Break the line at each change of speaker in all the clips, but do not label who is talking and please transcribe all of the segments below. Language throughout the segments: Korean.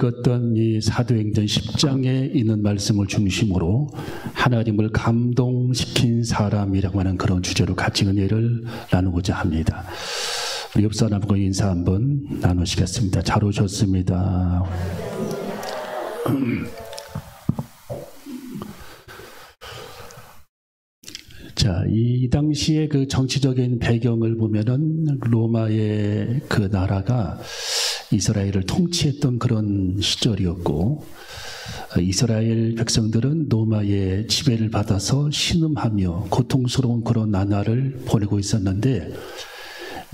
읽었던 이 사도행전 10장에 있는 말씀을 중심으로 하나님을 감동시킨 사람이라고 하는 그런 주제로 같이 은혜를 나누고자 합니다. 우리 옆 사람과 인사 한번 나누시겠습니다. 잘 오셨습니다. 자, 이 당시의 그 정치적인 배경을 보면은 로마의 그 나라가 이스라엘을 통치했던 그런 시절이었고, 이스라엘 백성들은 로마의 지배를 받아서 신음하며 고통스러운 그런 나날을 보내고 있었는데,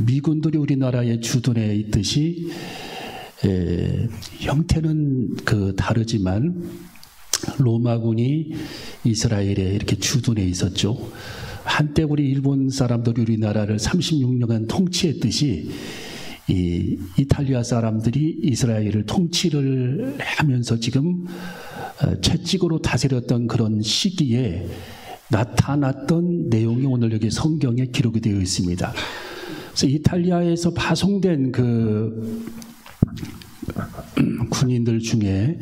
미군들이 우리나라에 주둔해 있듯이 형태는 다르지만 로마군이 이스라엘에 이렇게 주둔해 있었죠. 한때 우리 일본 사람들이 우리나라를 36년간 통치했듯이 이 이탈리아 사람들이 이스라엘을 통치를 하면서 지금 채찍으로 다스렸던 그런 시기에 나타났던 내용이 오늘 여기 성경에 기록이 되어 있습니다. 그래서 이탈리아에서 파송된 그 군인들 중에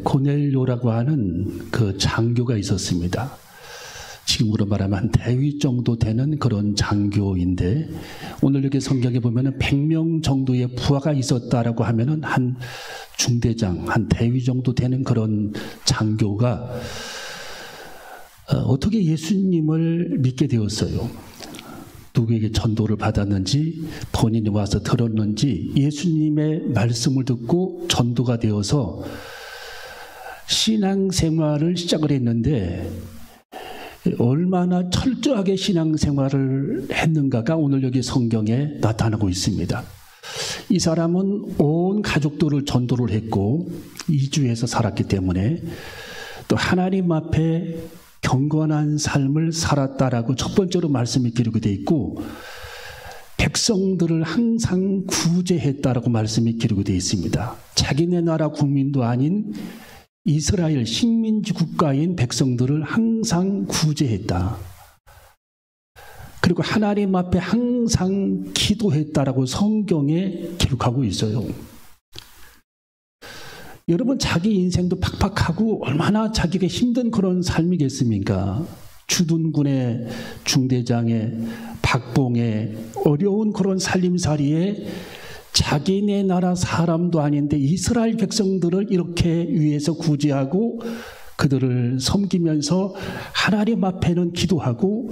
고넬료라고 하는 그 장교가 있었습니다. 지금으로 말하면 한 대위 정도 되는 그런 장교인데, 오늘 여기 성경에 보면은 100명 정도의 부하가 있었다라고 하면은 한 중대장, 한 대위 정도 되는 그런 장교가 어떻게 예수님을 믿게 되었어요? 누구에게 전도를 받았는지, 본인이 와서 들었는지, 예수님의 말씀을 듣고 전도가 되어서 신앙생활을 시작을 했는데, 얼마나 철저하게 신앙생활을 했는가가 오늘 여기 성경에 나타나고 있습니다. 이 사람은 온 가족들을 전도를 했고 이주해서 살았기 때문에 또 하나님 앞에 경건한 삶을 살았다라고 첫 번째로 말씀이 기록이 되어 있고, 백성들을 항상 구제했다라고 말씀이 기록이 되어 있습니다. 자기네 나라 국민도 아닌 이스라엘 식민지 국가인 백성들을 항상 구제했다. 그리고 하나님 앞에 항상 기도했다라고 성경에 기록하고 있어요. 여러분, 자기 인생도 팍팍하고 얼마나 자기가 힘든 그런 삶이겠습니까? 주둔군의 중대장의 박봉의 어려운 그런 살림살이에 자기네 나라 사람도 아닌데 이스라엘 백성들을 이렇게 위해서 구제하고 그들을 섬기면서 하나님 앞에는 기도하고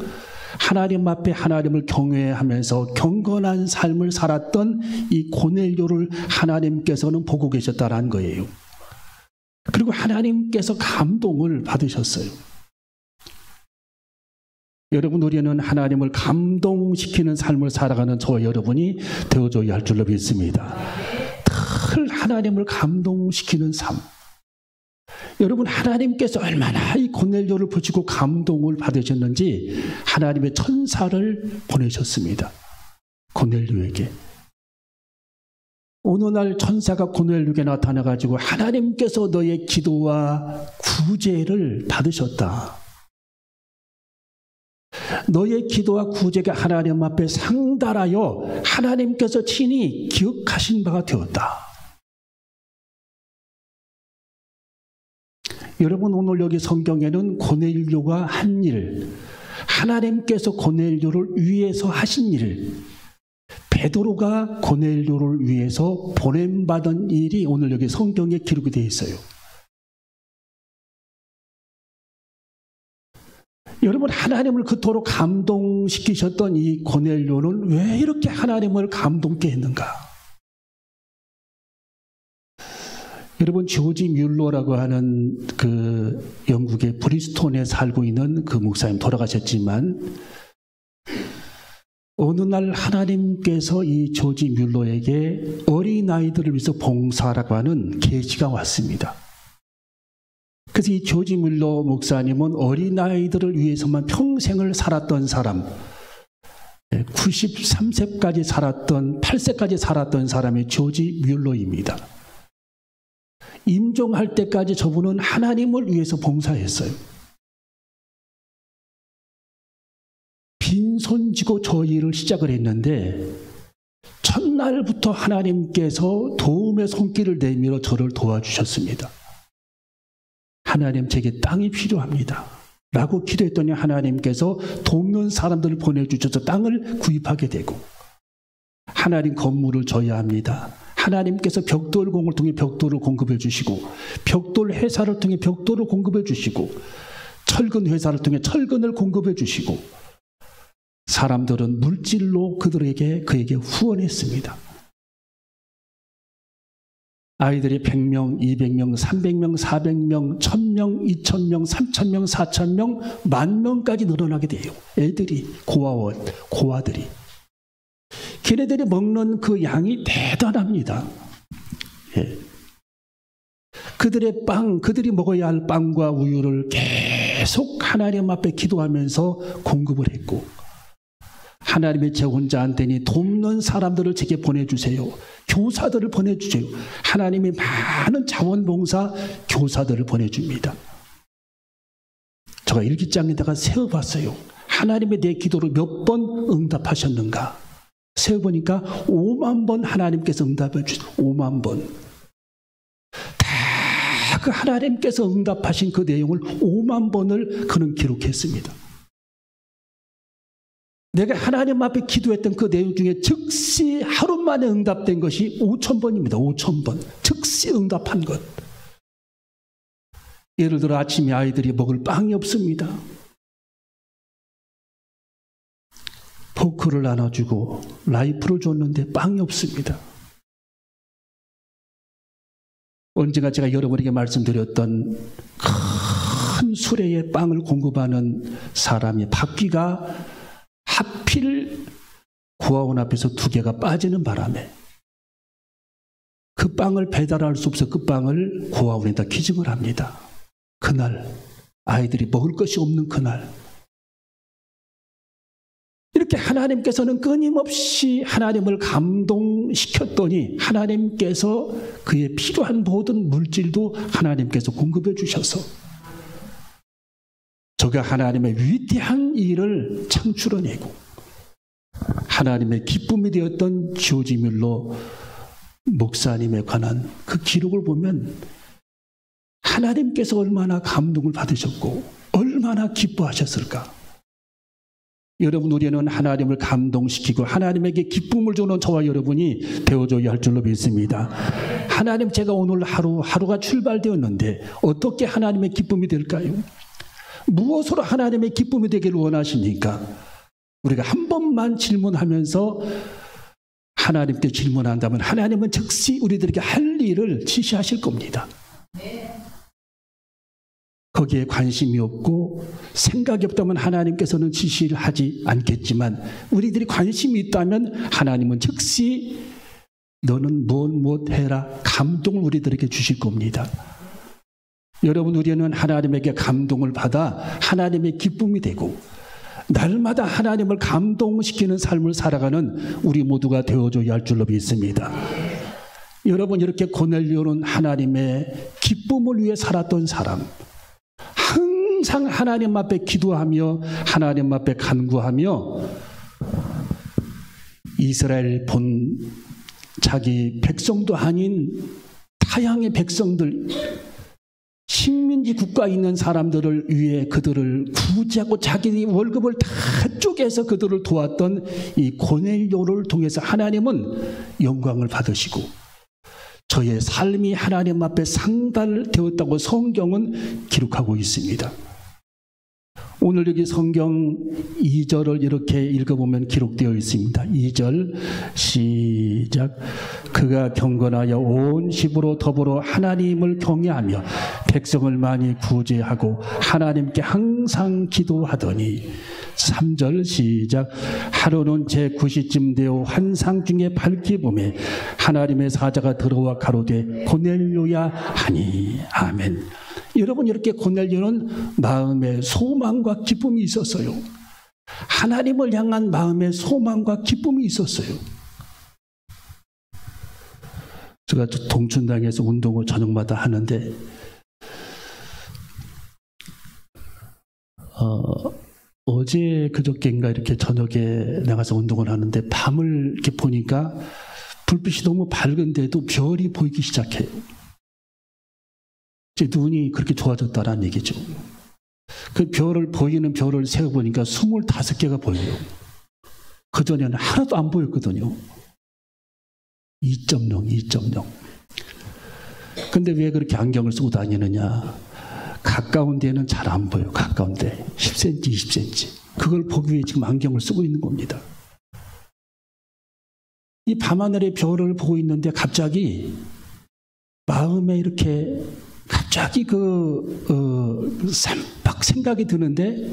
하나님 앞에 하나님을 경외하면서 경건한 삶을 살았던 이 고넬료를 하나님께서는 보고 계셨다라는 거예요. 그리고 하나님께서 감동을 받으셨어요. 여러분, 우리는 하나님을 감동시키는 삶을 살아가는 저와 여러분이 되어줘야 할 줄로 믿습니다. 늘 하나님을 감동시키는 삶. 여러분, 하나님께서 얼마나 이 고넬료를 보시고 감동을 받으셨는지 하나님의 천사를 보내셨습니다. 고넬료에게. 어느 날 천사가 고넬료에게 나타나가지고 하나님께서 너의 기도와 구제를 받으셨다. 너의 기도와 구제가 하나님 앞에 상달하여 하나님께서 친히 기억하신 바가 되었다. 여러분, 오늘 여기 성경에는 고넬료가 한 일, 하나님께서 고넬료를 위해서 하신 일, 베드로가 고넬료를 위해서 보냄받은 일이 오늘 여기 성경에 기록이 되어 있어요. 여러분, 하나님을 그토록 감동시키셨던 이 고넬료는 왜 이렇게 하나님을 감동케 했는가? 여러분, 조지 뮬러라고 하는 그 영국의 브리스톤에 살고 있는 그 목사님 돌아가셨지만, 어느 날 하나님께서 이 조지 뮬러에게 어린아이들을 위해서 봉사라고 하는 계시가 왔습니다. 그래서 이 조지 뮬러 목사님은 어린아이들을 위해서만 평생을 살았던 사람, 93세까지 살았던, 8세까지 살았던 사람이 조지 뮬러입니다. 임종할 때까지 저분은 하나님을 위해서 봉사했어요. 빈손 쥐고 저 일을 시작을 했는데 첫날부터 하나님께서 도움의 손길을 내밀어 저를 도와주셨습니다. 하나님, 제게 땅이 필요합니다 라고 기도했더니 하나님께서 돕는 사람들을 보내주셔서 땅을 구입하게 되고, 하나님 건물을 져야 합니다. 하나님께서 벽돌공을 통해 벽돌을 공급해 주시고, 벽돌 회사를 통해 벽돌을 공급해 주시고, 철근 회사를 통해 철근을 공급해 주시고, 사람들은 물질로 그에게 후원했습니다. 아이들이 100명, 200명, 300명, 400명, 1000명, 2000명, 3000명, 4000명, 10,000명까지 늘어나게 돼요. 애들이, 고아들이. 걔네들이 먹는 그 양이 대단합니다. 예. 그들이 먹어야 할 빵과 우유를 계속 하나님 앞에 기도하면서 공급을 했고, 하나님이 제 혼자 안 되니 돕는 사람들을 제게 보내주세요. 교사들을 보내주세요. 하나님이 많은 자원봉사 교사들을 보내줍니다. 제가 일기장에다가 세어봤어요. 하나님의 내 기도를 몇 번 응답하셨는가. 세어보니까 5만 번 하나님께서 응답해 주셨어요. 5만 번. 다 그 하나님께서 응답하신 그 내용을 5만 번을 그는 기록했습니다. 내가 하나님 앞에 기도했던 그 내용 중에 즉시 하루 만에 응답된 것이 5,000번입니다. 5,000번. 즉시 응답한 것. 예를 들어 아침에 아이들이 먹을 빵이 없습니다. 포크를 나눠주고 라이프를 줬는데 빵이 없습니다. 언젠가 제가 여러분에게 말씀드렸던 큰 수레의 빵을 공급하는 사람이 바퀴가 하필 구하원 앞에서 2개가 빠지는 바람에 그 빵을 배달할 수 없어 그 빵을 구하원에다 기증을 합니다. 그날 아이들이 먹을 것이 없는 그날, 이렇게 하나님께서는 끊임없이 하나님을 감동시켰더니 하나님께서 그의 필요한 모든 물질도 하나님께서 공급해 주셔서 저가 하나님의 위대한 일을 창출해내고 하나님의 기쁨이 되었던 조지 뮬러 목사님에 관한 그 기록을 보면 하나님께서 얼마나 감동을 받으셨고 얼마나 기뻐하셨을까. 여러분, 우리는 하나님을 감동시키고 하나님에게 기쁨을 주는 저와 여러분이 되어줘야 할 줄로 믿습니다. 하나님, 제가 오늘 하루가 출발되었는데 어떻게 하나님의 기쁨이 될까요? 무엇으로 하나님의 기쁨이 되기를 원하십니까? 우리가 한 번만 질문하면서 하나님께 질문한다면 하나님은 즉시 우리들에게 할 일을 지시하실 겁니다. 거기에 관심이 없고 생각이 없다면 하나님께서는 지시를 하지 않겠지만 우리들이 관심이 있다면 하나님은 즉시 너는 무엇 해라 감동을 우리들에게 주실 겁니다. 여러분, 우리는 하나님에게 감동을 받아 하나님의 기쁨이 되고 날마다 하나님을 감동시키는 삶을 살아가는 우리 모두가 되어줘야 할 줄로 믿습니다. 여러분, 이렇게 고넬료는 하나님의 기쁨을 위해 살았던 사람, 항상 하나님 앞에 기도하며 하나님 앞에 간구하며 이스라엘 본 자기 백성도 아닌 타향의 백성들, 식민지 국가에 있는 사람들을 위해 그들을 구제하고 자기 월급을 다 쪼개서 그들을 도왔던 이 고넬료를 통해서 하나님은 영광을 받으시고 저의 삶이 하나님 앞에 상달되었다고 성경은 기록하고 있습니다. 오늘 여기 성경 2절을 이렇게 읽어보면 기록되어 있습니다. 2절 시작. 그가 경건하여 온 집으로 더불어 하나님을 경외하며 백성을 많이 구제하고 하나님께 항상 기도하더니 3절 시작. 하루는 제9시쯤 되어 환상 중에 밝게 보매 하나님의 사자가 들어와 가로되 고넬료야 하니. 아멘. 여러분, 이렇게 고넬료는 마음에 소망과 기쁨이 있었어요. 하나님을 향한 마음에 소망과 기쁨이 있었어요. 제가 동춘당에서 운동을 저녁마다 하는데 어제 그저께인가 이렇게 저녁에 나가서 운동을 하는데 밤을 이렇게 보니까 불빛이 너무 밝은데도 별이 보이기 시작해요. 이제 눈이 그렇게 좋아졌다라는 얘기죠. 그 보이는 별을 세어보니까 25개가 보여요. 그전에는 하나도 안 보였거든요. 2.0. 근데 왜 그렇게 안경을 쓰고 다니느냐? 가까운 데는 잘 안 보여. 가까운 데 10cm, 20cm. 그걸 보기 위해 지금 안경을 쓰고 있는 겁니다. 이 밤하늘의 별을 보고 있는데 갑자기 마음에 이렇게 갑자기 쌈박 생각이 드는데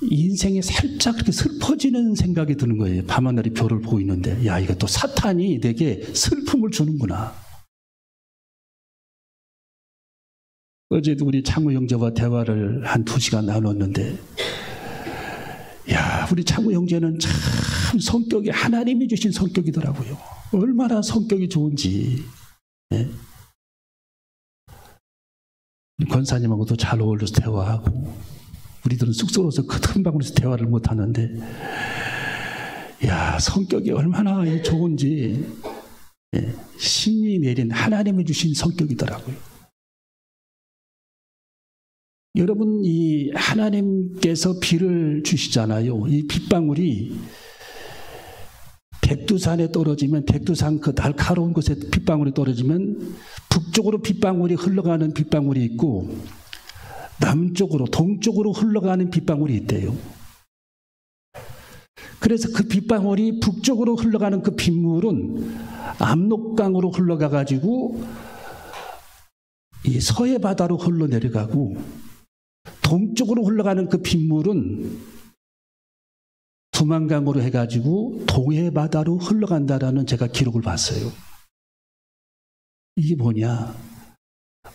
인생에 살짝 그렇게 슬퍼지는 생각이 드는 거예요. 밤하늘의 별을 보고 있는데 야, 이거 또 사탄이 내게 슬픔을 주는구나. 어제도 우리 창우 형제와 대화를 한 2시간 나눴는데 야, 우리 창우 형제는 참 성격이 하나님이 주신 성격이더라고요. 얼마나 성격이 좋은지. 네. 권사님하고도 잘 어울려서 대화하고 우리들은 쑥스러워서 큰 방울에서 대화를 못하는데 야, 성격이 얼마나 좋은지. 네. 신이 내린 하나님이 주신 성격이더라고요. 여러분, 이 하나님께서 비를 주시잖아요. 이 빗방울이 백두산에 떨어지면 백두산 그 날카로운 곳에 빗방울이 떨어지면 북쪽으로 빗방울이 흘러가는 빗방울이 있고 남쪽으로 동쪽으로 흘러가는 빗방울이 있대요. 그래서 그 빗방울이 북쪽으로 흘러가는 그 빗물은 압록강으로 흘러가 가지고 이 서해 바다로 흘러내려가고 동쪽으로 흘러가는 그 빗물은 두만강으로 해가지고 동해 바다로 흘러간다라는 제가 기록을 봤어요. 이게 뭐냐?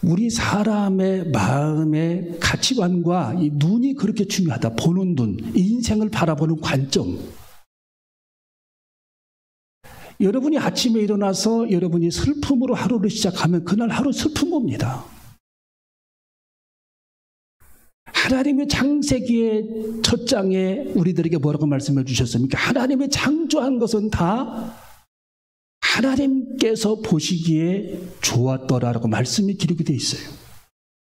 우리 사람의 마음의 가치관과 이 눈이 그렇게 중요하다. 보는 눈, 인생을 바라보는 관점. 여러분이 아침에 일어나서 여러분이 슬픔으로 하루를 시작하면 그날 하루 슬픈 겁니다. 하나님의 창세기의 첫 장에 우리들에게 뭐라고 말씀해 주셨습니까? 하나님의 창조한 것은 다 하나님께서 보시기에 좋았더라라고 말씀이 기록이 되어 있어요.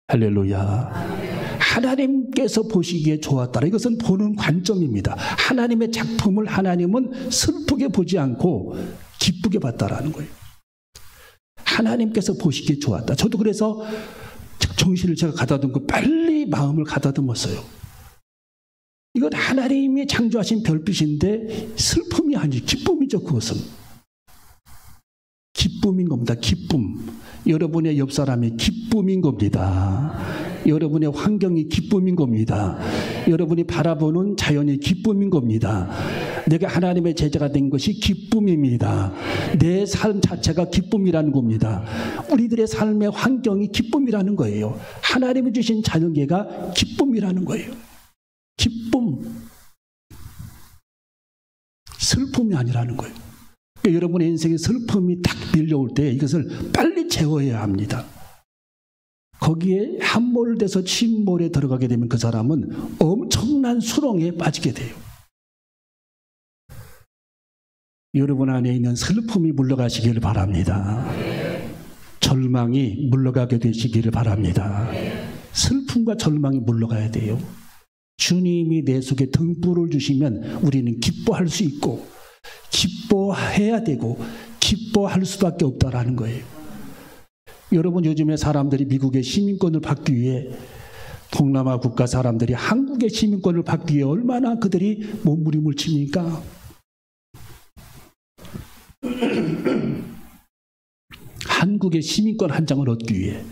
할렐루야. 하나님께서 보시기에 좋았더라. 이것은 보는 관점입니다. 하나님의 작품을 하나님은 슬프게 보지 않고 기쁘게 봤다라는 거예요. 하나님께서 보시기에 좋았다. 저도 그래서 정신을 제가 가다듬고 빨리 마음을 가다듬었어요. 이건 하나님이 창조하신 별빛인데 슬픔이 아니고 기쁨이죠. 그것은 기쁨인 겁니다. 기쁨. 여러분의 옆 사람이 기쁨인 겁니다. 여러분의 환경이 기쁨인 겁니다. 여러분이 바라보는 자연이 기쁨인 겁니다. 내가 하나님의 제자가 된 것이 기쁨입니다. 내 삶 자체가 기쁨이라는 겁니다. 우리들의 삶의 환경이 기쁨이라는 거예요. 하나님이 주신 자녀계가 기쁨이라는 거예요. 기쁨. 슬픔이 아니라는 거예요. 그러니까 여러분의 인생에 슬픔이 딱 밀려올 때 이것을 빨리 제어해야 합니다. 거기에 함몰돼서 침몰에 들어가게 되면 그 사람은 엄청난 수렁에 빠지게 돼요. 여러분 안에 있는 슬픔이 물러가시기를 바랍니다. 절망이 물러가게 되시기를 바랍니다. 슬픔과 절망이 물러가야 돼요. 주님이 내 속에 등불을 주시면 우리는 기뻐할 수 있고 기뻐해야 되고 기뻐할 수밖에 없다라는 거예요. 여러분, 요즘에 사람들이 미국의 시민권을 받기 위해 동남아 국가 사람들이 한국의 시민권을 받기 위해 얼마나 그들이 몸부림을 칩니까? 한국의 시민권 한 장을 얻기 위해.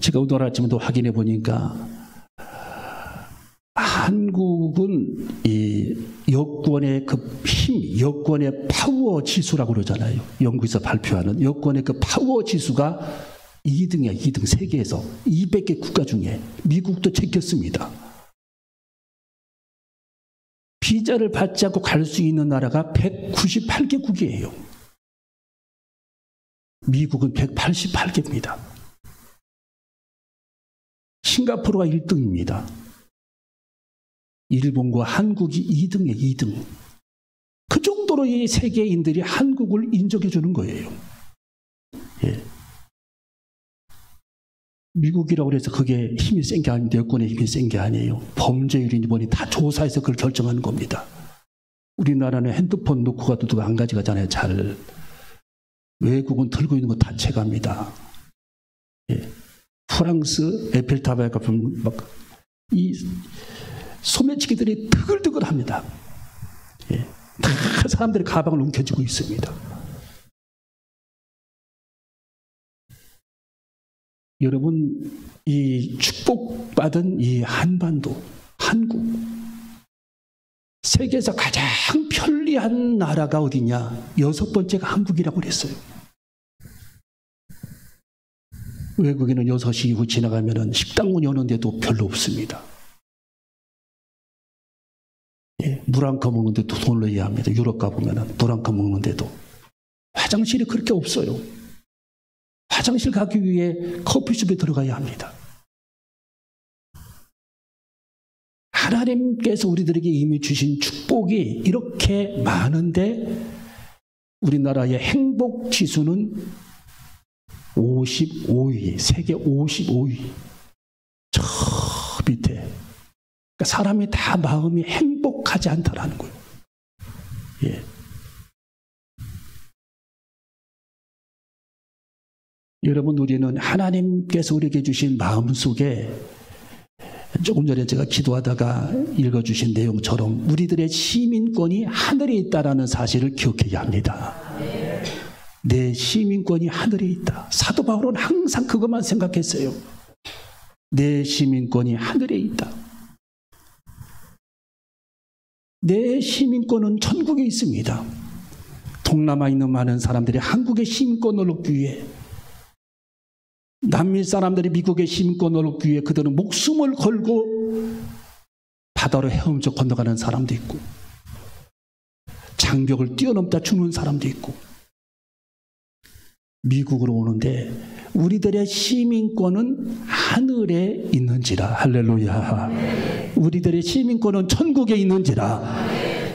제가 오늘 아침에도 확인해 보니까 한국은 이 여권의 그 힘, 여권의 파워 지수라고 그러잖아요. 영국에서 발표하는 여권의 그 파워 지수가 2등이야, 2등. 세계에서 200개 국가 중에 미국도 챙겼습니다. 비자를 받지 않고 갈 수 있는 나라가 198개국이에요. 미국은 188개입니다. 싱가포르가 1등입니다. 일본과 한국이 2등이에요. 2등. 그 정도로 이 세계인들이 한국을 인정해 주는 거예요. 예. 미국이라고 해서 그게 힘이 센 게 아닌데, 여권의 힘이 센 게 아니에요. 범죄율이 이번에 다 조사해서 그걸 결정하는 겁니다. 우리나라는 핸드폰 놓고 가도 안 가져가잖아요. 잘. 외국은 들고 있는 거 다 채갑니다. 예. 프랑스 에펠탑에 가면 막 이 소매치기들이 뜨글뜨글합니다. 예. 다 사람들이 가방을 움켜쥐고 있습니다. 여러분, 이 축복받은 이 한반도, 한국, 세계에서 가장 편리한 나라가 어디냐? 6번째가 한국이라고 그랬어요. 외국에는 6시 이후 지나가면 식당 문 여는데도 별로 없습니다. 예, 물 한 컵 먹는데도 돈을 내야 합니다. 유럽 가보면 물 한 컵 먹는데도. 화장실이 그렇게 없어요. 화장실 가기 위해 커피숍에 들어가야 합니다. 하나님께서 우리들에게 이미 주신 축복이 이렇게 많은데 우리나라의 행복 지수는 55위, 세계 55위. 저 밑에. 그러니까 사람이 다 마음이 행복하지 않다라는 거예요. 예. 여러분, 우리는 하나님께서 우리에게 주신 마음속에 조금 전에 제가 기도하다가 읽어주신 내용처럼 우리들의 시민권이 하늘에 있다는 사실을 기억해야 합니다. 내 시민권이 하늘에 있다. 사도 바울은 항상 그것만 생각했어요. 내 시민권이 하늘에 있다. 내 시민권은 천국에 있습니다. 동남아에 있는 많은 사람들이 한국의 시민권을 얻기 위해, 남미 사람들이 미국의 시민권을 얻기 위해 그들은 목숨을 걸고 바다로 헤엄쳐 건너가는 사람도 있고, 장벽을 뛰어넘다 죽는 사람도 있고, 미국으로 오는데 우리들의 시민권은 하늘에 있는지라. 할렐루야. 우리들의 시민권은 천국에 있는지라.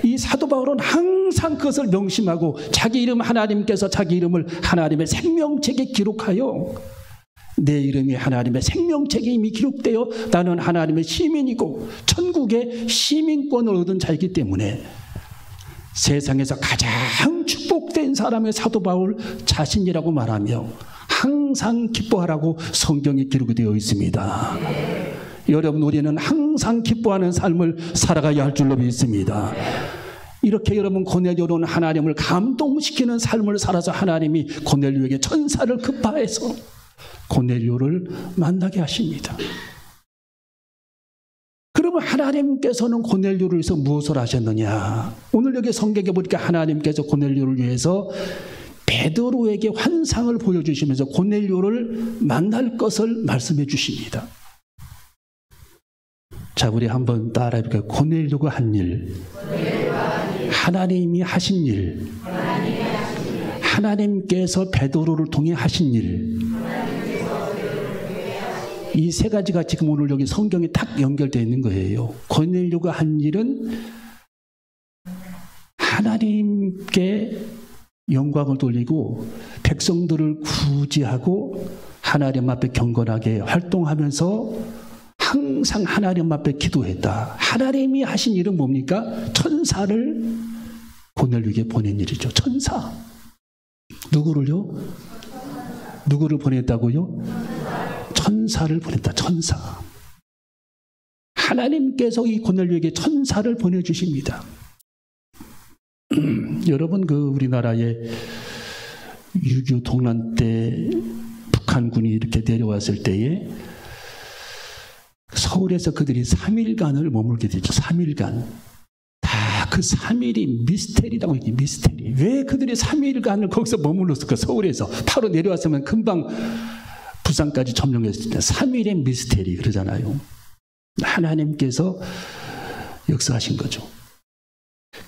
이 사도 바울은 항상 그것을 명심하고 자기 이름, 하나님께서 자기 이름을 하나님의 생명책에 기록하여, 내 이름이 하나님의 생명책에 이미 기록되어 나는 하나님의 시민이고 천국의 시민권을 얻은 자이기 때문에 세상에서 가장 축복된 사람의 사도 바울 자신이라고 말하며 항상 기뻐하라고 성경에 기록이 되어 있습니다. 여러분, 우리는 항상 기뻐하는 삶을 살아가야 할 줄로 믿습니다. 이렇게 여러분, 고넬료는 하나님을 감동시키는 삶을 살아서 하나님이 고넬료에게 천사를 급파해서 고넬료를 만나게 하십니다. 그러면 하나님께서는 고넬료를 위해서 무엇을 하셨느냐? 오늘 여기 성경에 보니까 하나님께서 고넬료를 위해서 베드로에게 환상을 보여주시면서 고넬료를 만날 것을 말씀해 주십니다. 자, 우리 한번 따라해볼까요? 고넬료가 한 일, 하나님이 하신 일, 하나님께서 베드로를 통해 하신 일, 이 세 가지가 지금 오늘 여기 성경에 딱 연결되어 있는 거예요. 고넬료가 한 일은 하나님께 영광을 돌리고 백성들을 구제하고 하나님 앞에 경건하게 활동하면서 항상 하나님 앞에 기도했다. 하나님이 하신 일은 뭡니까? 천사를 고넬료에게 보낸 일이죠. 천사. 누구를요? 누구를 보냈다고요? 천사를 보냈다. 천사. 하나님께서 이 고넬료에게 천사를 보내주십니다. 여러분, 그 우리나라에 6.25 동란 때 북한군이 이렇게 내려왔을 때에 서울에서 그들이 3일간을 머물게 되죠. 3일간. 다 그 3일이 미스테리라고 했지. 미스테리. 왜 그들이 3일간을 거기서 머물렀을까? 서울에서. 바로 내려왔으면 금방 부산까지 점령했을 때 3일의 미스테리 그러잖아요. 하나님께서 역사하신 거죠.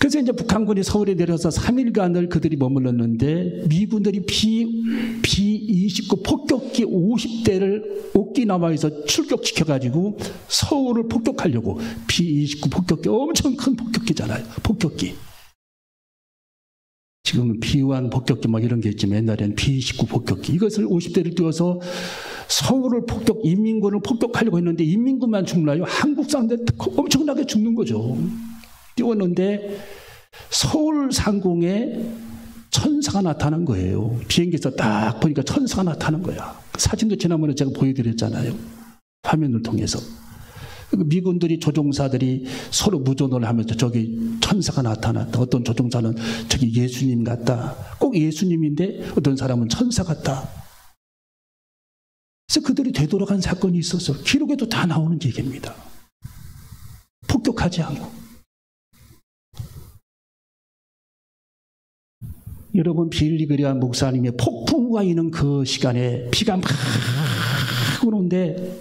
그래서 이제 북한군이 서울에 내려서 3일간을 그들이 머물렀는데 미군들이 B-29 폭격기 50대를 오키나와에서 출격시켜가지고 서울을 폭격하려고. B-29 폭격기, 엄청 큰 폭격기잖아요. 폭격기. 지금은 B-1 폭격기 막 이런 게 있지만 옛날에는 B-29 폭격기. 이것을 50대를 띄워서 서울을 인민군을 폭격하려고 했는데 인민군만 죽나요? 한국 사람들 엄청나게 죽는 거죠. 띄웠는데 서울 상공에 천사가 나타난 거예요. 비행기에서 딱 보니까 천사가 나타난 거야. 사진도 지난번에 제가 보여드렸잖아요. 화면을 통해서. 미군들이 조종사들이 서로 무전을 하면서 저기 천사가 나타났다. 어떤 조종사는 저기 예수님 같다. 꼭 예수님인데 어떤 사람은 천사 같다. 그래서 그들이 되돌아간 사건이 있어서 기록에도 다 나오는 얘기입니다. 폭격하지 않고. 여러분, 빌리 그레이엄 목사님의 폭풍우가 있는 그 시간에 비가 막 오는데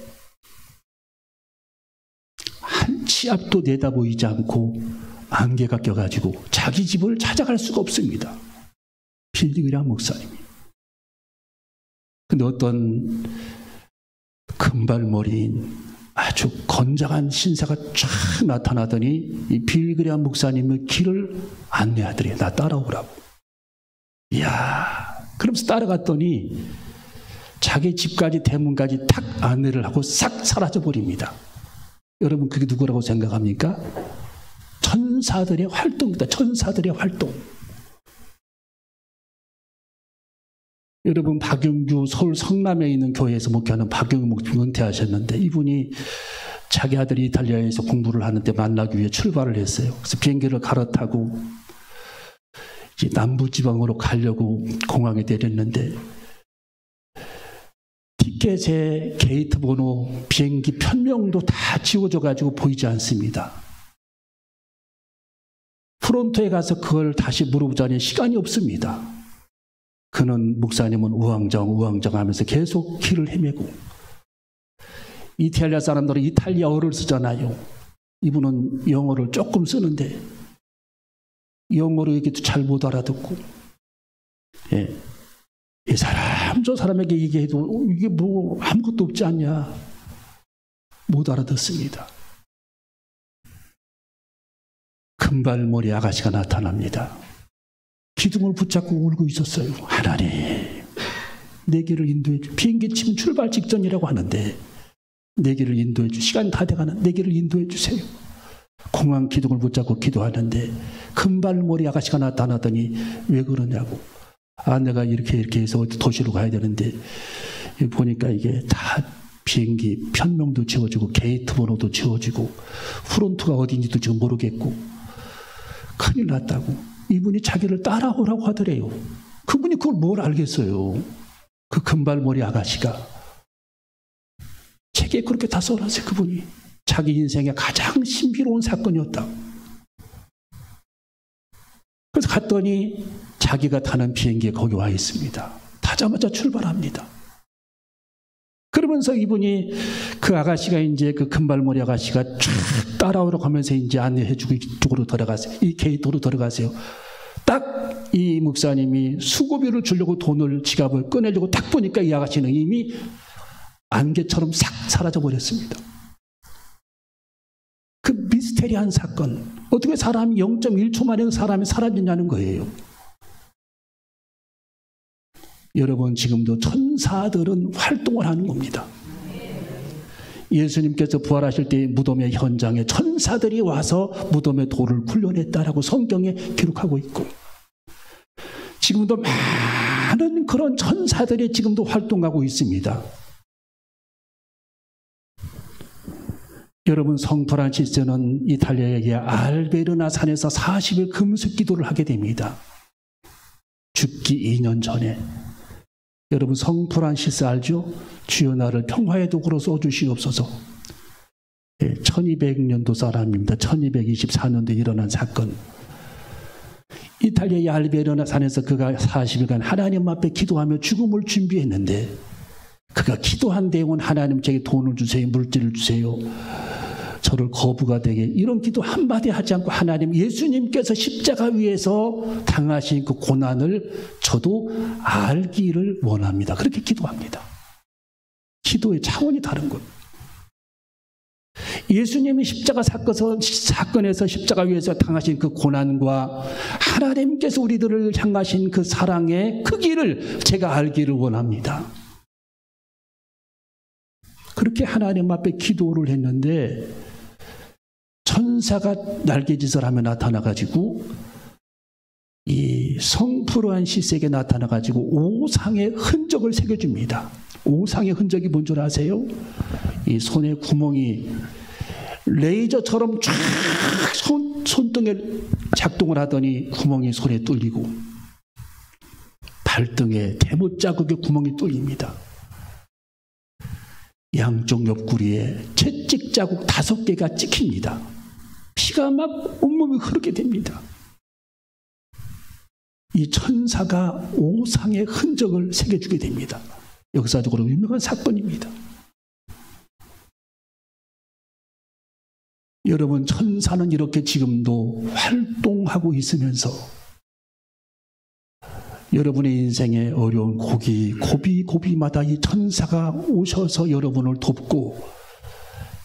한 치 앞도 내다보이지 않고 안개가 껴가지고 자기 집을 찾아갈 수가 없습니다. 빌리 그레이엄 목사님이. 근데 어떤 금발머리인 아주 건장한 신사가 쫙 나타나더니 이 빌리 그레이엄 목사님의 길을 안내하더래. 나 따라오라고. 이야, 그러면서 따라갔더니 자기 집까지 대문까지 탁 안내를 하고 싹 사라져버립니다. 여러분, 그게 누구라고 생각합니까? 천사들의 활동입니다. 천사들의 활동. 여러분, 박영규 서울 성남에 있는 교회에서 목회하는 박영규 목사님 은퇴하셨는데 이분이 자기 아들이 이탈리아에서 공부를 하는데 만나기 위해 출발을 했어요. 그래서 비행기를 갈아타고 남부지방으로 가려고 공항에 내렸는데 티켓의 게이트 번호, 비행기 편명도 다 지워져가지고 보이지 않습니다. 프론트에 가서 그걸 다시 물어보자니 시간이 없습니다. 그는 목사님은 우왕좌왕 하면서 계속 길을 헤매고. 이탈리아 사람들은 이탈리아어를 쓰잖아요. 이분은 영어를 조금 쓰는데 영어로 얘기도 잘 못 알아듣고, 예. 이 사람 저 사람에게 얘기해도 이게 뭐 아무것도 없지 않냐, 못 알아듣습니다. 금발머리 아가씨가 나타납니다. 기둥을 붙잡고 울고 있었어요. 하나님, 내 길을 인도해 주. 비행기 지금 출발 직전이라고 하는데 내 길을 인도해 주. 시간 다 돼가는 내 길을 인도해 주세요. 공항 기둥을 붙잡고 기도하는데 금발머리 아가씨가 나타나더니 왜 그러냐고. 아, 내가 이렇게 해서 도시로 가야 되는데 보니까 이게 다 비행기 편명도 지워지고 게이트 번호도 지워지고 프론트가 어딘지도 지금 모르겠고 큰일 났다고. 이분이 자기를 따라오라고 하더래요. 그분이 그걸 뭘 알겠어요. 그 금발머리 아가씨가 책에 그렇게 다 써놨어요. 그분이 자기 인생의 가장 신비로운 사건이었다. 그래서 갔더니 자기가 타는 비행기에 거기 와 있습니다. 타자마자 출발합니다. 그러면서 이분이 그 아가씨가 이제 그 금발머리 아가씨가 쫙 따라오라고 하면서 이제 안내해주고 이쪽으로 들어가세요. 이 게이트로 들어가세요. 딱 이 목사님이 수고비를 주려고 돈을 지갑을 꺼내려고 딱 보니까 이 아가씨는 이미 안개처럼 싹 사라져 버렸습니다. 그 미스테리한 사건. 어떻게 사람이 0.1초 만에 사람이 사라지냐는 거예요. 여러분, 지금도 천사들은 활동을 하는 겁니다. 예수님께서 부활하실 때 무덤의 현장에 천사들이 와서 무덤의 돌을 굴려냈다라고 성경에 기록하고 있고, 지금도 많은 그런 천사들이 지금도 활동하고 있습니다. 여러분, 성 프란시스는 이탈리아의 알베르나 산에서 40일 금식 기도를 하게 됩니다. 죽기 2년 전에. 여러분, 성 프란시스 알죠? 주여 나를 평화의 도구로 써주시옵소서. 1200년도 사람입니다. 1224년도에 일어난 사건. 이탈리아의 알베르나 산에서 그가 40일간 하나님 앞에 기도하며 죽음을 준비했는데, 그가 기도한 내용은 하나님 제게 돈을 주세요, 물질을 주세요, 저를 거부가 되게, 이런 기도 한마디 하지 않고 하나님, 예수님께서 십자가 위에서 당하신 그 고난을 저도 알기를 원합니다. 그렇게 기도합니다. 기도의 차원이 다른 것. 예수님이 십자가 사건에서 십자가 위에서 당하신 그 고난과 하나님께서 우리들을 향하신 그 사랑의 크기를 제가 알기를 원합니다. 그렇게 하나님 앞에 기도를 했는데 천사가 날개짓을 하며 나타나가지고 이 성프로한 시색에 나타나가지고 오상의 흔적을 새겨줍니다. 오상의 흔적이 뭔 줄 아세요? 이 손에 구멍이 레이저처럼 쫙 손등에 작동을 하더니 구멍이 손에 뚫리고 발등에 대못 자국에 구멍이 뚫립니다. 양쪽 옆구리에 채찍 자국 5개가 찍힙니다. 피가 막 온몸이 흐르게 됩니다. 이 천사가 오상의 흔적을 새겨주게 됩니다. 역사적으로 유명한 사건입니다. 여러분, 천사는 이렇게 지금도 활동하고 있으면서 여러분의 인생에 어려운 고비마다 이 천사가 오셔서 여러분을 돕고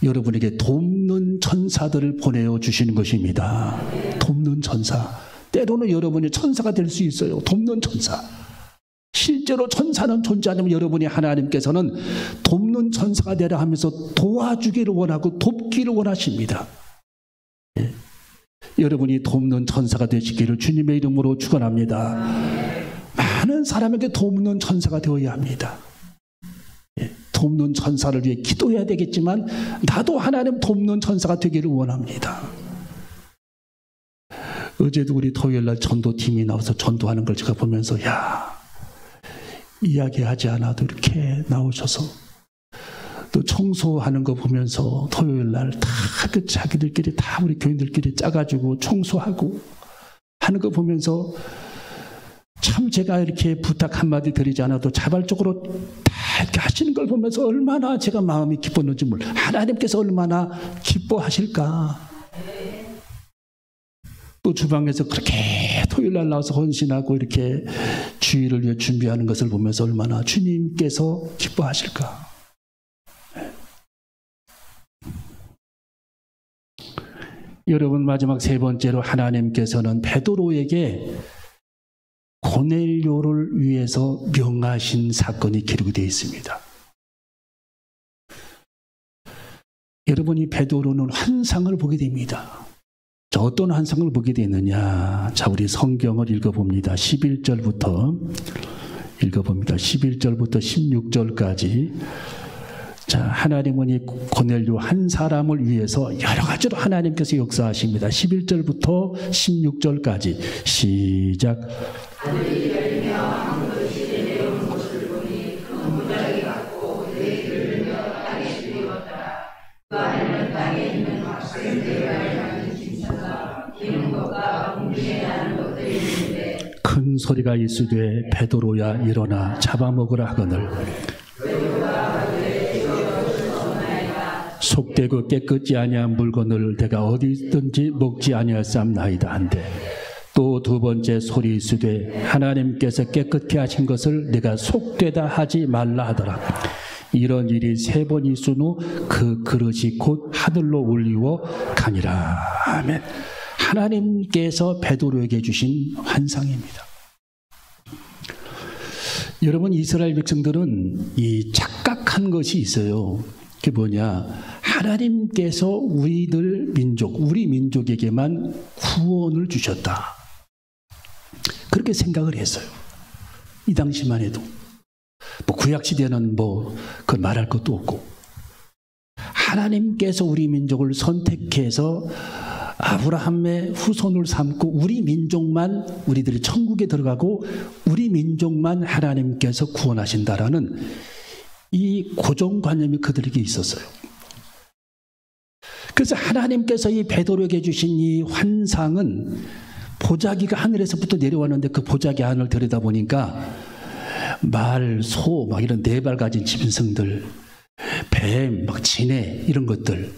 여러분에게 돕는 천사들을 보내어 주시는 것입니다. 돕는 천사. 때로는 여러분이 천사가 될 수 있어요. 돕는 천사. 실제로 천사는 존재하면 여러분이 하나님께서는 돕는 천사가 되라 하면서 도와주기를 원하고 돕기를 원하십니다. 예. 여러분이 돕는 천사가 되시기를 주님의 이름으로 축원합니다. 많은 사람에게 돕는 천사가 되어야 합니다. 예. 돕는 천사를 위해 기도해야 되겠지만 나도 하나님 돕는 천사가 되기를 원합니다. 어제도 우리 토요일날 전도팀이 나와서 전도하는 걸 제가 보면서 이야기하지 않아도 이렇게 나오셔서 또 청소하는 거 보면서 토요일날 다 그 자기들끼리 다 우리 교인들끼리 짜가지고 청소하고 하는 거 보면서 참 제가 이렇게 부탁 한마디 드리지 않아도 자발적으로 다 이렇게 하시는 걸 보면서 얼마나 제가 마음이 기뻤는지 몰라요. 하나님께서 얼마나 기뻐하실까. 또 주방에서 그렇게 토요일날 나와서 헌신하고 이렇게 주일을 위해 준비하는 것을 보면서 얼마나 주님께서 기뻐하실까. 여러분, 마지막 3번째로 하나님께서는 베드로에게 고넬료를 위해서 명하신 사건이 기록이 되어 있습니다. 여러분이 베드로는 환상을 보게 됩니다. 자, 어떤 환상을 보게 되느냐? 자, 우리 성경을 읽어봅니다. 11절부터 읽어봅니다. 11절부터 16절까지. 자, 하나님은 이 고넬료 한 사람을 위해서 여러 가지로 하나님께서 역사하십니다. 11절부터 16절까지 시작. 하늘이 열리며 황금빛이 내려온 것을 보니 큰 무작위 같고 너희를 들며 땅에 들이웠더라. 그 안에는 땅에 있는 학생들을 향하는 짐승과 기는 것과 웅중에 나는 것들이 있는데 큰 소리가 있으되 베드로야 일어나 잡아먹으라 하거늘 속되고 깨끗지 아니한 물건을 내가 어디든지 먹지 아니하였사옵나이다 한데 또 2번째 소리 있으되 하나님께서 깨끗게 하신 것을 내가 속되다 하지 말라 하더라. 이런 일이 3번 있은 후 그 그릇이 곧 하늘로 올리워 가니라. 아멘. 하나님께서 베드로에게 주신 환상입니다. 여러분, 이스라엘 백성들은 이 착각한 것이 있어요. 그게 뭐냐? 하나님께서 우리 민족에게만 구원을 주셨다. 그렇게 생각을 했어요. 이 당시만 해도. 구약시대는 그걸 말할 것도 없고. 하나님께서 우리 민족을 선택해서 아브라함의 후손을 삼고 우리들이 천국에 들어가고 우리 민족만 하나님께서 구원하신다라는 이 고정관념이 그들에게 있었어요. 그래서 하나님께서 이 베드로에게 주신 이 환상은 보자기가 하늘에서부터 내려왔는데 그 보자기 안을 들여다보니까 말, 소, 이런 4발 가진 짐승들, 뱀, 지네 이런 것들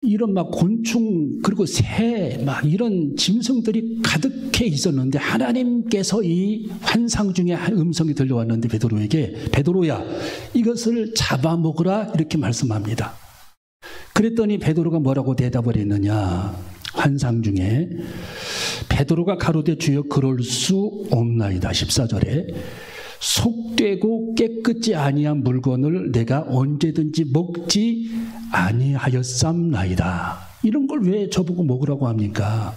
이런 막 곤충 그리고 새 막 이런 짐승들이 가득해 있었는데 하나님께서 이 환상 중에 한 음성이 들려왔는데 베드로에게 베드로야 이것을 잡아먹으라 이렇게 말씀합니다. 그랬더니 베드로가 뭐라고 대답을 했느냐. 환상 중에 베드로가 가로되 주여 그럴 수 없나이다. 14절에 속되고 깨끗지 아니한 물건을 내가 언제든지 먹지 아니하였삼나이다. 이런 걸 왜 저보고 먹으라고 합니까?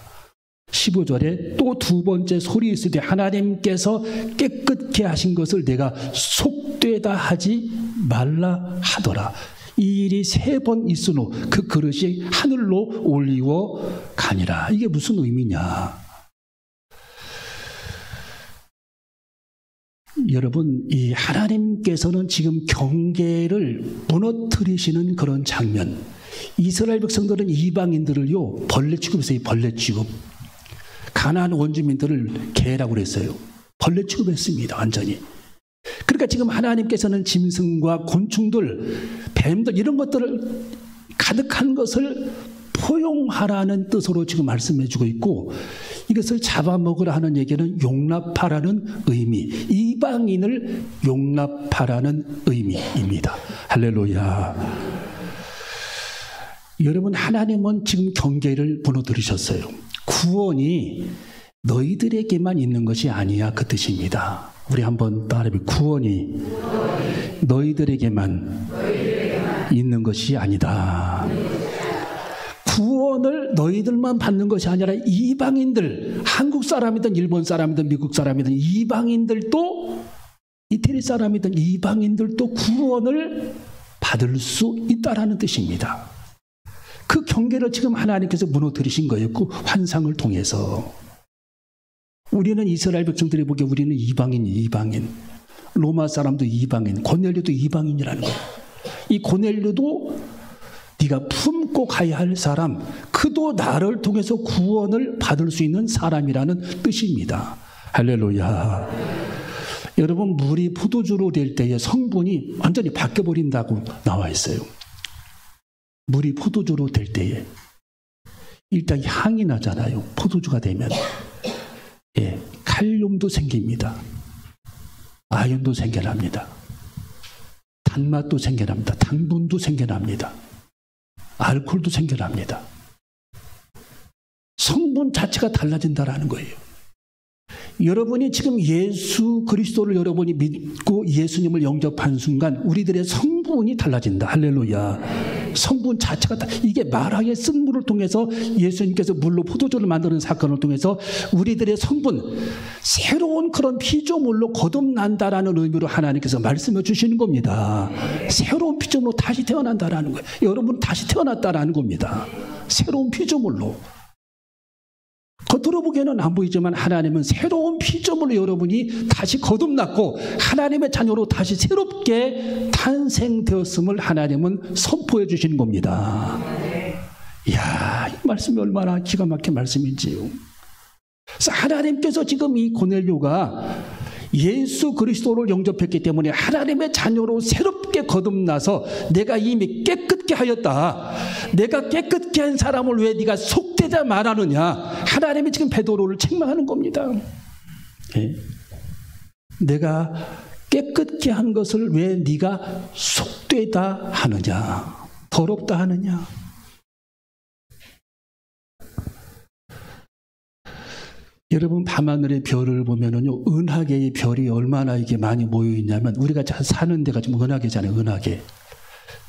15절에 또 두 번째 소리 있으되 하나님께서 깨끗게 하신 것을 내가 속되다 하지 말라 하더라. 이 일이 3번 있은 후 그 그릇이 하늘로 올리워 가니라. 이게 무슨 의미냐? 여러분, 이 하나님께서는 지금 경계를 무너뜨리시는 그런 장면. 이스라엘 백성들은 이방인들을요 벌레 취급했어요. 벌레 취급. 가나안 원주민들을 개라고 그랬어요. 벌레 취급했습니다. 완전히. 그러니까 지금 하나님께서는 짐승과 곤충들, 뱀들 이런 것들을 가득한 것을 포용하라는 뜻으로 지금 말씀해 주고 있고, 이것을 잡아먹으라 하는 얘기는 용납하라는 의미, 이방인을 용납하라는 의미입니다. 할렐루야. 여러분, 하나님은 지금 경계를 무너뜨리셨어요. 구원이 너희들에게만 있는 것이 아니야, 그 뜻입니다. 우리 한번 따라해볼까요? 구원이 너희들에게만 있는 것이 아니다. 구원을 너희들만 받는 것이 아니라 이방인들, 한국 사람이든 일본 사람이든 미국 사람이든 이방인들도, 이태리 사람이든 이방인들도 구원을 받을 수 있다라는 뜻입니다. 그 경계를 지금 하나님께서 무너뜨리신 거예요. 그 환상을 통해서. 우리는 이스라엘 백성들이 보기에 우리는 이방인. 로마 사람도 이방인, 고넬료도 이방인이라는 거예요. 이 고넬료도 네가 품고 가야 할 사람, 그도 나를 통해서 구원을 받을 수 있는 사람이라는 뜻입니다. 할렐루야. 여러분, 물이 포도주로 될 때에 성분이 완전히 바뀌어버린다고 나와 있어요. 물이 포도주로 될 때에 일단 향이 나잖아요. 포도주가 되면. 예, 칼륨도 생깁니다. 아연도 생겨납니다. 단맛도 생겨납니다. 당분도 생겨납니다. 알코올도 생겨납니다. 성분 자체가 달라진다라는 거예요. 여러분이 지금 예수 그리스도를 여러분이 믿고 예수님을 영접한 순간 우리들의 성분이 달라진다. 할렐루야. 성분 자체가 이게 마라의 쓴물을 통해서 예수님께서 물로 포도주를 만드는 사건을 통해서 우리들의 성분, 새로운 그런 피조물로 거듭난다라는 의미로 하나님께서 말씀해 주시는 겁니다. 새로운 피조물로 다시 태어난다라는 거예요. 여러분 다시 태어났다라는 겁니다. 새로운 피조물로. 겉으로 보기에는 안 보이지만 하나님은 새로운 피조물로 여러분이 다시 거듭났고 하나님의 자녀로 다시 새롭게 탄생되었음을 하나님은 선포해 주시는 겁니다. 이야, 이 말씀이 얼마나 기가 막힌 말씀인지요. 그래서 하나님께서 지금 이 고넬료가 예수 그리스도를 영접했기 때문에 하나님의 자녀로 새롭게 거듭나서 내가 이미 깨끗게 하였다. 내가 깨끗게 한 사람을 왜 네가 속되다 말하느냐. 하나님이 지금 베드로를 책망하는 겁니다. 예? 내가 깨끗게 한 것을 왜 네가 속되다 하느냐. 더럽다 하느냐. 여러분, 밤하늘의 별을 보면은요, 은하계의 별이 얼마나 이게 많이 모여 있냐면, 우리가 사는 데가 지금 은하계잖아요, 은하계.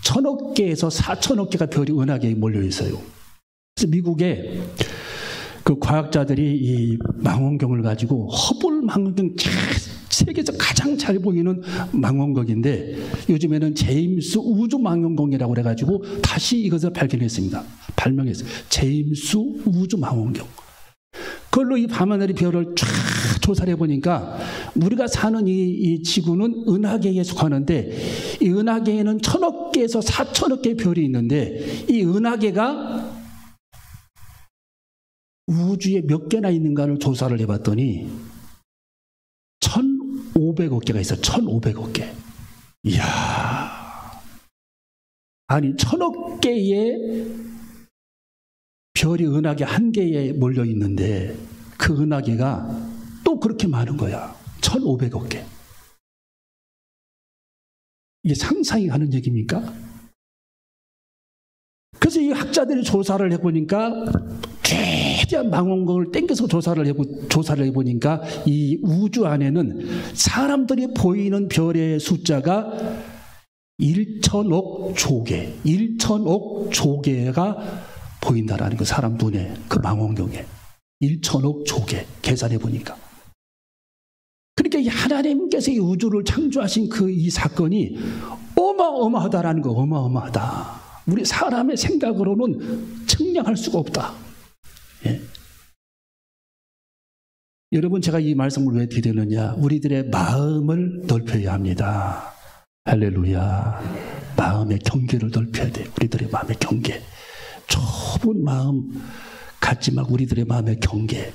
1000억 개에서 4000억 개가 별이 은하계에 몰려 있어요. 그래서 미국에 그 과학자들이 이 망원경을 가지고 허블 망원경, 세계에서 가장 잘 보이는 망원경인데, 요즘에는 제임스 우주 망원경이라고 그래가지고 다시 이것을 발견했습니다. 발명했어요. 제임스 우주 망원경. 그걸로 이 밤하늘의 별을 쫙 조사를 해보니까 우리가 사는 이 지구는 은하계에 속하는데 이 은하계에는 1000억 개에서 4000억 개의 별이 있는데 이 은하계가 우주에 몇 개나 있는가를 조사를 해봤더니 1500억 개가 있어요. 1500억 개. 이야. 아니 1000억 개의 별이 은하계 한 개에 몰려 있는데 그 은하계가 또 그렇게 많은 거야. 1,500억 개. 이게 상상이 가는 얘기입니까? 그래서 이 학자들이 조사를 해보니까 최대한 망원경을 땡겨서 조사를 해보니까 이 우주 안에는 사람들이 보이는 별의 숫자가 1천억 조개, 1천억 조개가 보인다라는 거, 사람 눈에, 그 망원경에. 1천억 조개, 계산해 보니까. 그러니까 이 하나님께서 이 우주를 창조하신 그 이 사건이 어마어마하다라는 거, 어마어마하다. 우리 사람의 생각으로는 측량할 수가 없다. 예. 여러분, 제가 이 말씀을 왜 드리느냐? 우리들의 마음을 넓혀야 합니다. 할렐루야. 마음의 경계를 넓혀야 돼요. 우리들의 마음의 경계. 좁은 마음 갖지 말고 우리들의 마음의 경계.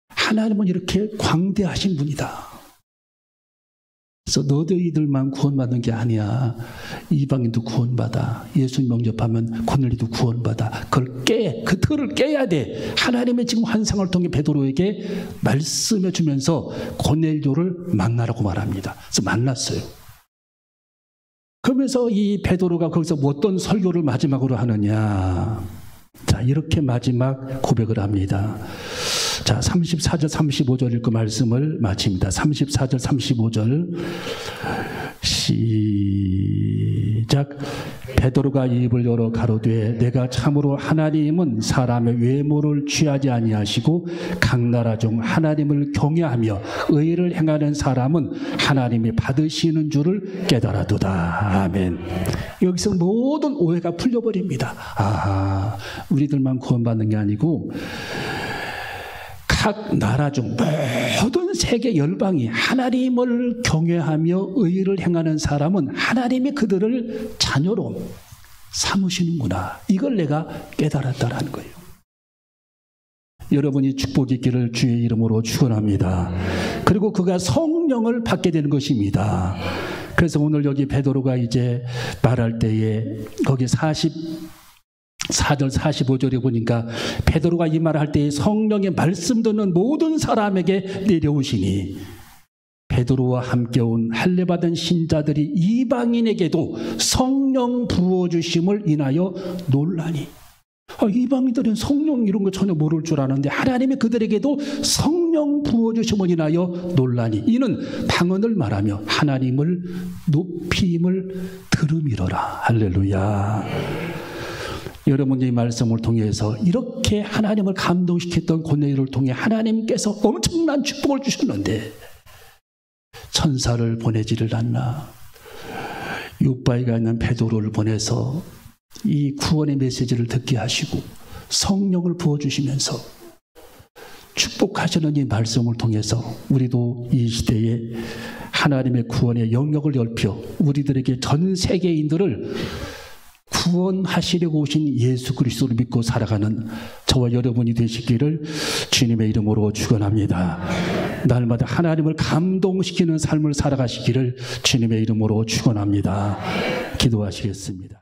하나님은 이렇게 광대하신 분이다. 그래서 너희들만 구원받는 게 아니야. 이방인도 구원받아. 예수님 영접하면 고넬료도 구원받아. 그걸 그 틀을 깨야 돼. 하나님의 지금 환상을 통해 베드로에게 말씀해 주면서 고넬료를 만나라고 말합니다. 그래서 만났어요. 그러면서 이 베드로가 거기서 어떤 설교를 마지막으로 하느냐. 자, 이렇게 마지막 고백을 합니다. 자, 34절 35절 읽고 말씀을 마칩니다. 34절 35절 시작. 베드로가 입을 열어 가로되 내가 참으로 하나님은 사람의 외모를 취하지 아니하시고 각 나라 중 하나님을 경외하며 의를 행하는 사람은 하나님이 받으시는 줄을 깨달아도다. 아멘. 여기서 모든 오해가 풀려버립니다. 아하, 우리들만 구원받는 게 아니고 각 나라 중 모든 세계 열방이 하나님을 경외하며 의를 행하는 사람은 하나님이 그들을 자녀로 삼으시는구나. 이걸 내가 깨달았다라는 거예요. 여러분이 축복이 있기를 주의 이름으로 축원합니다. 그리고 그가 성령을 받게 되는 것입니다. 그래서 오늘 여기 베드로가 이제 말할 때에 거기 4절 45절에 보니까 베드로가 이 말을 할 때 성령의 말씀 듣는 모든 사람에게 내려오시니 베드로와 함께 온 할례받은 신자들이 이방인에게도 성령 부어주심을 인하여 놀라니. 이방인들은 성령 이런 거 전혀 모를 줄 아는데 하나님이 그들에게도 성령 부어주심을 인하여 놀라니. 이는 방언을 말하며 하나님을 높임을 들음이로라. 할렐루야. 여러분이 이 말씀을 통해서 이렇게 하나님을 감동시켰던 고넬료를 통해 하나님께서 엄청난 축복을 주셨는데 천사를 보내지를 않나. 육바위가 있는 베드로를 보내서 이 구원의 메시지를 듣게 하시고 성령을 부어주시면서 축복하시는 이 말씀을 통해서 우리도 이 시대에 하나님의 구원의 영역을 넓혀 우리들에게 전 세계인들을 구원하시려고 오신 예수 그리스도를 믿고 살아가는 저와 여러분이 되시기를 주님의 이름으로 축원합니다. 날마다 하나님을 감동시키는 삶을 살아가시기를 주님의 이름으로 축원합니다. 기도하시겠습니다.